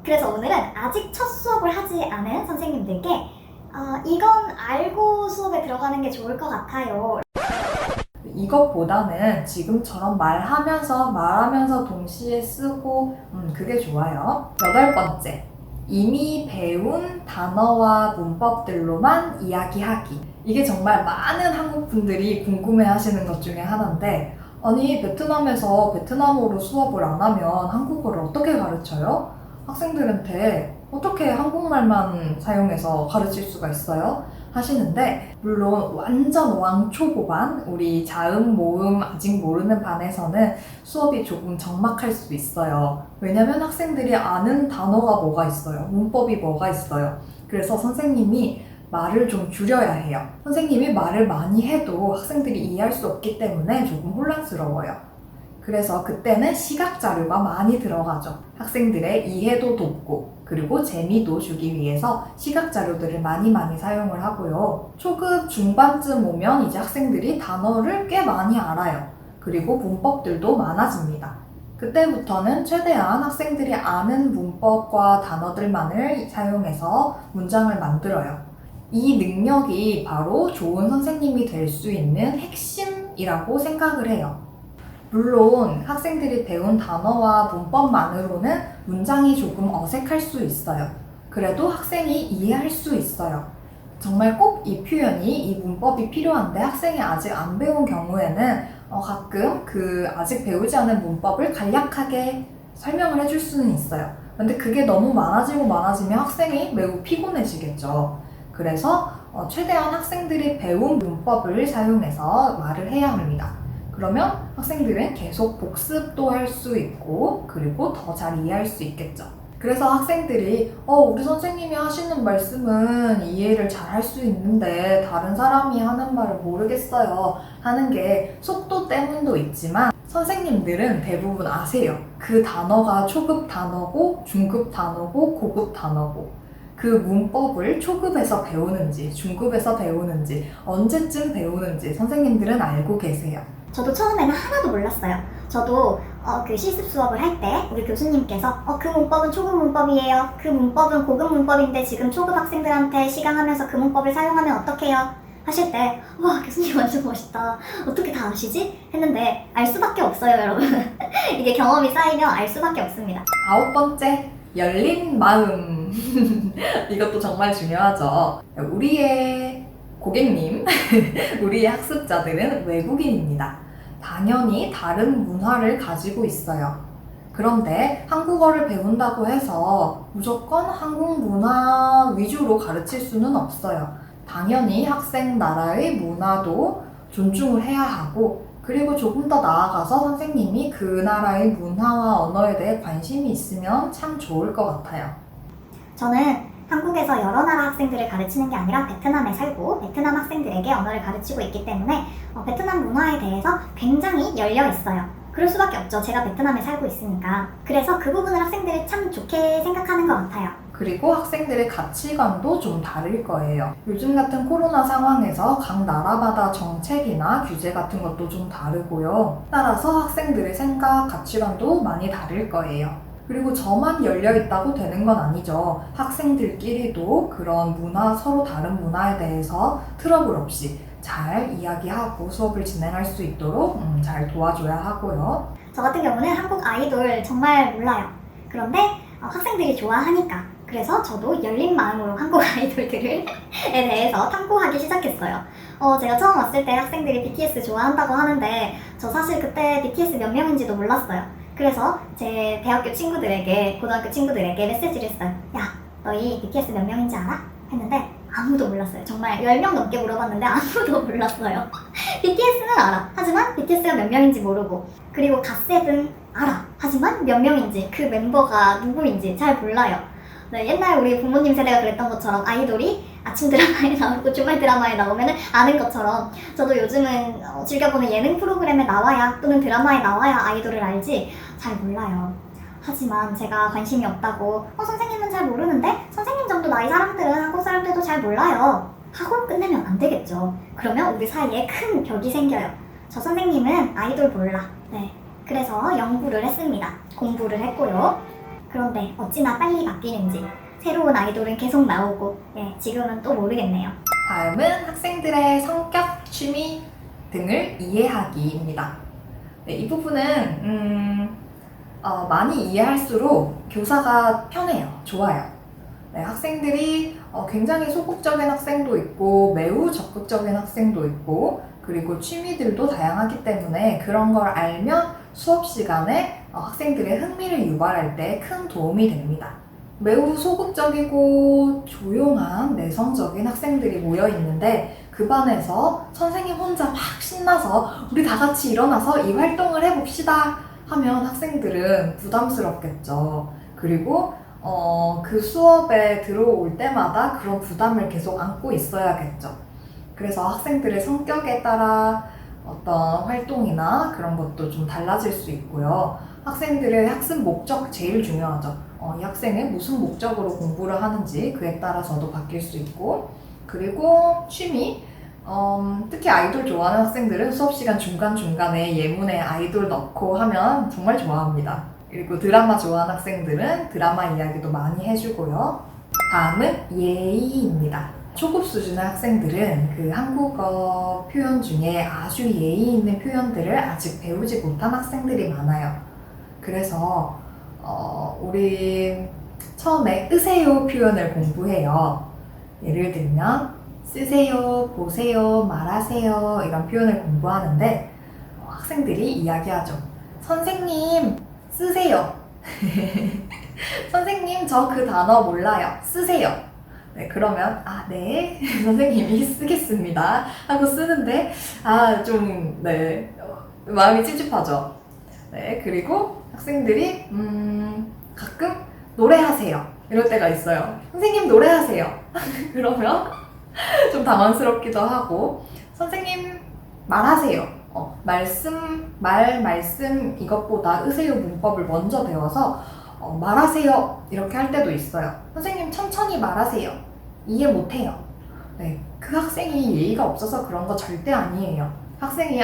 그래서 오늘은 아직 첫 수업을 하지 않은 선생님들께 이건 알고 수업에 들어가는 게 좋을 것 같아요. 이것보다는 지금처럼 말하면서 동시에 쓰고 그게 좋아요. 8번째, 이미 배운 단어와 문법들로만 이야기하기. 이게 정말 많은 한국 분들이 궁금해 하시는 것 중에 하나인데, 아니 베트남에서 베트남어로 수업을 안 하면 한국어를 어떻게 가르쳐요? 학생들한테 어떻게 한국말만 사용해서 가르칠 수가 있어요? 하시는데, 물론 완전 왕초보반, 우리 자음, 모음 아직 모르는 반에서는 수업이 조금 적막할 수도 있어요. 왜냐면 학생들이 아는 단어가 뭐가 있어요. 문법이 뭐가 있어요. 그래서 선생님이 말을 좀 줄여야 해요. 선생님이 말을 많이 해도 학생들이 이해할 수 없기 때문에 조금 혼란스러워요. 그래서 그때는 시각 자료가 많이 들어가죠. 학생들의 이해도 돕고 그리고 재미도 주기 위해서 시각 자료들을 많이 사용을 하고요. 초급 중반쯤 오면 이제 학생들이 단어를 꽤 많이 알아요. 그리고 문법들도 많아집니다. 그때부터는 최대한 학생들이 아는 문법과 단어들만을 사용해서 문장을 만들어요. 이 능력이 바로 좋은 선생님이 될 수 있는 핵심이라고 생각을 해요. 물론 학생들이 배운 단어와 문법만으로는 문장이 조금 어색할 수 있어요. 그래도 학생이 이해할 수 있어요. 정말 꼭 이 표현이, 이 문법이 필요한데 학생이 아직 안 배운 경우에는 가끔 그 아직 배우지 않은 문법을 간략하게 설명을 해줄 수는 있어요. 근데 그게 너무 많아지면 학생이 매우 피곤해지겠죠. 그래서 최대한 학생들이 배운 문법을 사용해서 말을 해야 합니다. 그러면 학생들은 계속 복습도 할 수 있고 그리고 더 잘 이해할 수 있겠죠. 그래서 학생들이 우리 선생님이 하시는 말씀은 이해를 잘 할 수 있는데 다른 사람이 하는 말을 모르겠어요 하는 게 속도 때문도 있지만, 선생님들은 대부분 아세요. 그 단어가 초급 단어고 중급 단어고 고급 단어고 그 문법을 초급에서 배우는지 중급에서 배우는지 언제쯤 배우는지 선생님들은 알고 계세요. 저도 처음에는 하나도 몰랐어요. 저도 그 실습 수업을 할 때 우리 교수님께서 그 문법은 초급 문법이에요. 그 문법은 고급 문법인데 지금 초급 학생들한테 시강하면서 그 문법을 사용하면 어떡해요? 하실 때 와, 교수님 완전 멋있다. 어떻게 다 아시지? 했는데 알 수밖에 없어요, 여러분. 이게 경험이 쌓이면 알 수밖에 없습니다. 9번째, 열린 마음. 이것도 정말 중요하죠. 우리의 고객님, 우리의 학습자들은 외국인입니다. 당연히 다른 문화를 가지고 있어요. 그런데 한국어를 배운다고 해서 무조건 한국 문화 위주로 가르칠 수는 없어요. 당연히 학생 나라의 문화도 존중을 해야 하고, 그리고 조금 더 나아가서 선생님이 그 나라의 문화와 언어에 대해 관심이 있으면 참 좋을 것 같아요. 저는 한국에서 여러 나라 학생들을 가르치는 게 아니라 베트남에 살고 베트남 학생들에게 언어를 가르치고 있기 때문에 베트남 문화에 대해서 굉장히 열려 있어요. 그럴 수밖에 없죠. 제가 베트남에 살고 있으니까. 그래서 그 부분을 학생들이 참 좋게 생각하는 것 같아요. 그리고 학생들의 가치관도 좀 다를 거예요. 요즘 같은 코로나 상황에서 각 나라마다 정책이나 규제 같은 것도 좀 다르고요. 따라서 학생들의 생각, 가치관도 많이 다를 거예요. 그리고 저만 열려있다고 되는 건 아니죠. 학생들끼리도 그런 서로 다른 문화에 대해서 트러블 없이 잘 이야기하고 수업을 진행할 수 있도록 잘 도와줘야 하고요. 저 같은 경우는 한국 아이돌 정말 몰라요. 그런데 학생들이 좋아하니까. 그래서 저도 열린 마음으로 한국 아이돌들에 대해서 탐구하기 시작했어요. 제가 처음 왔을 때 학생들이 BTS 좋아한다고 하는데 저 사실 그때 BTS 몇 명인지도 몰랐어요. 그래서 제 대학교 친구들에게, 고등학교 친구들에게 메시지를 했어요. 야, 너희 BTS 몇 명인지 알아? 했는데 아무도 몰랐어요. 정말 10명 넘게 물어봤는데 아무도 몰랐어요. BTS는 알아. 하지만 BTS가 몇 명인지 모르고, 그리고 갓세븐 알아. 하지만 몇 명인지, 그 멤버가 누구인지 잘 몰라요. 네, 옛날 우리 부모님 세대가 그랬던 것처럼 아이돌이 아침 드라마에 나오고 주말 드라마에 나오면 아는 것처럼 저도 요즘은 즐겨보는 예능 프로그램에 나와야, 또는 드라마에 나와야 아이돌을 알지 잘 몰라요. 하지만 제가 관심이 없다고 선생님은 잘 모르는데 선생님 정도 나이 사람들은 한국 사람들도 잘 몰라요 하고 끝내면 안 되겠죠. 그러면 우리 사이에 큰 벽이 생겨요. 저 선생님은 아이돌 몰라. 네, 그래서 연구를 했습니다. 공부를 했고요. 그런데 어찌나 빨리 바뀌는지 새로운 아이돌은 계속 나오고 지금은 또 모르겠네요. 다음은 학생들의 성격, 취미 등을 이해하기입니다. 네, 이 부분은 많이 이해할수록 교사가 편해요. 좋아요. 네, 학생들이 굉장히 소극적인 학생도 있고 매우 적극적인 학생도 있고 그리고 취미들도 다양하기 때문에 그런 걸 알면 수업 시간에 학생들의 흥미를 유발할 때 큰 도움이 됩니다. 매우 소극적이고 조용한 내성적인 학생들이 모여 있는데 그 반에서 선생님 혼자 막 신나서 우리 다 같이 일어나서 이 활동을 해봅시다 하면 학생들은 부담스럽겠죠. 그리고 그 수업에 들어올 때마다 그런 부담을 계속 안고 있어야겠죠. 그래서 학생들의 성격에 따라 어떤 활동이나 그런 것도 좀 달라질 수 있고요. 학생들의 학습 목적 제일 중요하죠. 이 학생은 무슨 목적으로 공부를 하는지 그에 따라서도 바뀔 수 있고 그리고 취미 특히 아이돌 좋아하는 학생들은 수업 시간 중간중간에 예문에 아이돌 넣고 하면 정말 좋아합니다. 그리고 드라마 좋아하는 학생들은 드라마 이야기도 많이 해주고요. 다음은 예의입니다. 초급 수준의 학생들은 그 한국어 표현 중에 아주 예의 있는 표현들을 아직 배우지 못한 학생들이 많아요. 그래서 우리 처음에 으세요 표현을 공부해요. 예를 들면 쓰세요, 보세요, 말하세요 이런 표현을 공부하는데 학생들이 이야기하죠. 선생님 쓰세요. 선생님 저 그 단어 몰라요. 쓰세요. 네, 그러면 네 선생님이 쓰겠습니다 하고 쓰는데 마음이 찝찝하죠. 네, 그리고 학생들이 가끔 노래하세요 이럴 때가 있어요. 선생님 노래하세요. 그러면 좀 당황스럽기도 하고 선생님 말하세요. 말씀 이것보다 으세요 문법을 먼저 배워서 말하세요 이렇게 할 때도 있어요. 선생님 천천히 말하세요. 이해 못해요. 네, 그 학생이 예의가 없어서 그런 거 절대 아니에요. 학생이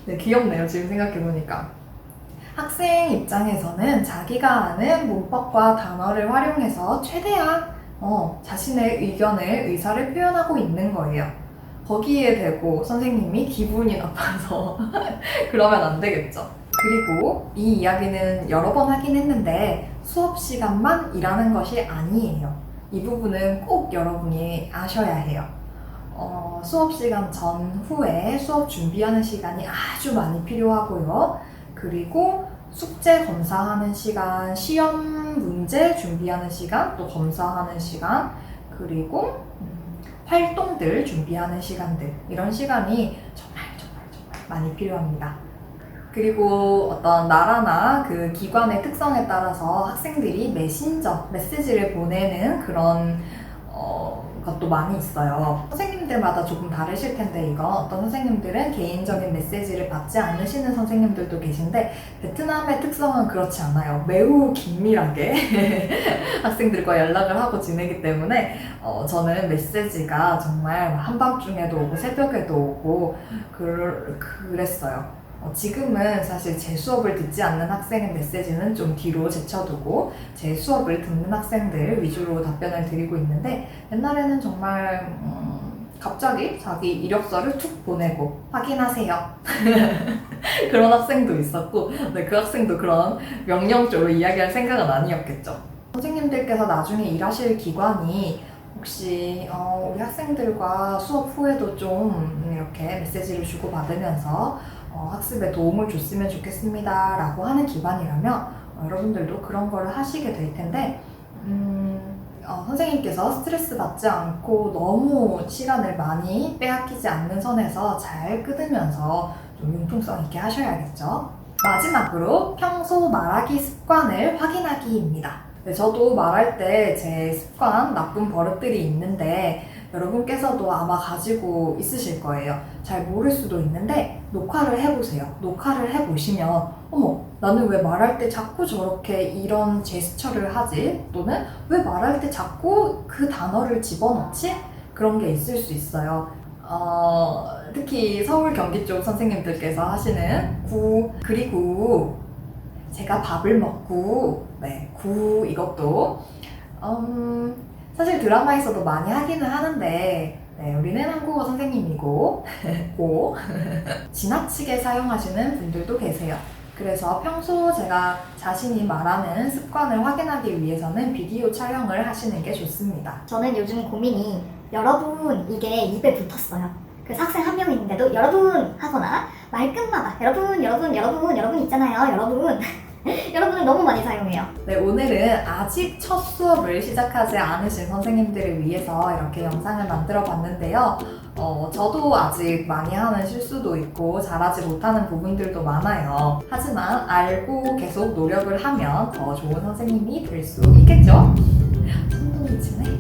네, 귀엽네요. 지금 생각해보니까. 학생 입장에서는 자기가 아는 문법과 단어를 활용해서 최대한 자신의 의사를 표현하고 있는 거예요. 거기에 대고 선생님이 기분이 나빠서 그러면 안 되겠죠. 그리고 이 이야기는 여러 번 하긴 했는데 수업 시간만 일하는 것이 아니에요. 이 부분은 꼭 여러분이 아셔야 해요. 수업 시간 전후에 수업 준비하는 시간이 아주 많이 필요하고요. 그리고 숙제 검사하는 시간, 시험 문제 준비하는 시간, 또 검사하는 시간, 그리고 활동들 준비하는 시간들 이런 시간이 정말 많이 필요합니다. 그리고 어떤 나라나 그 기관의 특성에 따라서 학생들이 메시지를 보내는 그런 것도 많이 있어요. 선생님들마다 조금 다르실 텐데 어떤 선생님들은 개인적인 메시지를 받지 않으시는 선생님들도 계신데 베트남의 특성은 그렇지 않아요. 매우 긴밀하게 학생들과 연락을 하고 지내기 때문에 저는 메시지가 정말 한밤중에도 오고 새벽에도 오고 그랬어요. 지금은 사실 제 수업을 듣지 않는 학생의 메시지는 좀 뒤로 제쳐두고 제 수업을 듣는 학생들 위주로 답변을 드리고 있는데 옛날에는 정말 갑자기 자기 이력서를 툭 보내고 확인하세요 그런 학생도 있었고 그 학생도 그런 명령적으로 이야기할 생각은 아니었겠죠. 선생님들께서 나중에 일하실 기관이 혹시 우리 학생들과 수업 후에도 좀 이렇게 메시지를 주고받으면서 학습에 도움을 줬으면 좋겠습니다 라고 하는 기관이라면 여러분들도 그런 거를 하시게 될 텐데 선생님께서 스트레스 받지 않고 너무 시간을 많이 빼앗기지 않는 선에서 잘 끊으면서 좀 융통성 있게 하셔야겠죠. 마지막으로 평소 말하기 습관을 확인하기입니다. 네, 저도 말할 때 제 습관, 나쁜 버릇들이 있는데 여러분께서도 아마 가지고 있으실 거예요. 잘 모를 수도 있는데 녹화를 해보세요. 녹화를 해보시면 어머, 나는 왜 말할 때 자꾸 저렇게 이런 제스처를 하지? 또는 왜 말할 때 자꾸 그 단어를 집어넣지? 그런 게 있을 수 있어요. 특히 서울 경기 쪽 선생님들께서 하시는 그리고 제가 밥을 먹고, 네, 구 이것도 사실 드라마에서도 많이 하기는 하는데 네, 우리는 한국어 선생님이고 고 지나치게 사용하시는 분들도 계세요. 그래서 평소 제가 자신이 말하는 습관을 확인하기 위해서는 비디오 촬영을 하시는 게 좋습니다. 저는 요즘 고민이 여러분 이게 입에 붙었어요. 그래서 학생 한 명 있는데도 여러분 하거나 말끝마다 여러분 있잖아요. 여러분 여러분을 너무 많이 사용해요. 네, 오늘은 아직 첫 수업을 시작하지 않으신 선생님들을 위해서 이렇게 영상을 만들어 봤는데요. 저도 아직 많이 하는 실수도 있고 잘하지 못하는 부분들도 많아요. 하지만 알고 계속 노력을 하면 더 좋은 선생님이 될 수 있겠죠? 손동이 치네.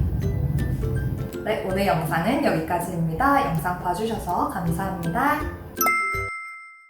네, 오늘 영상은 여기까지입니다. 영상 봐주셔서 감사합니다.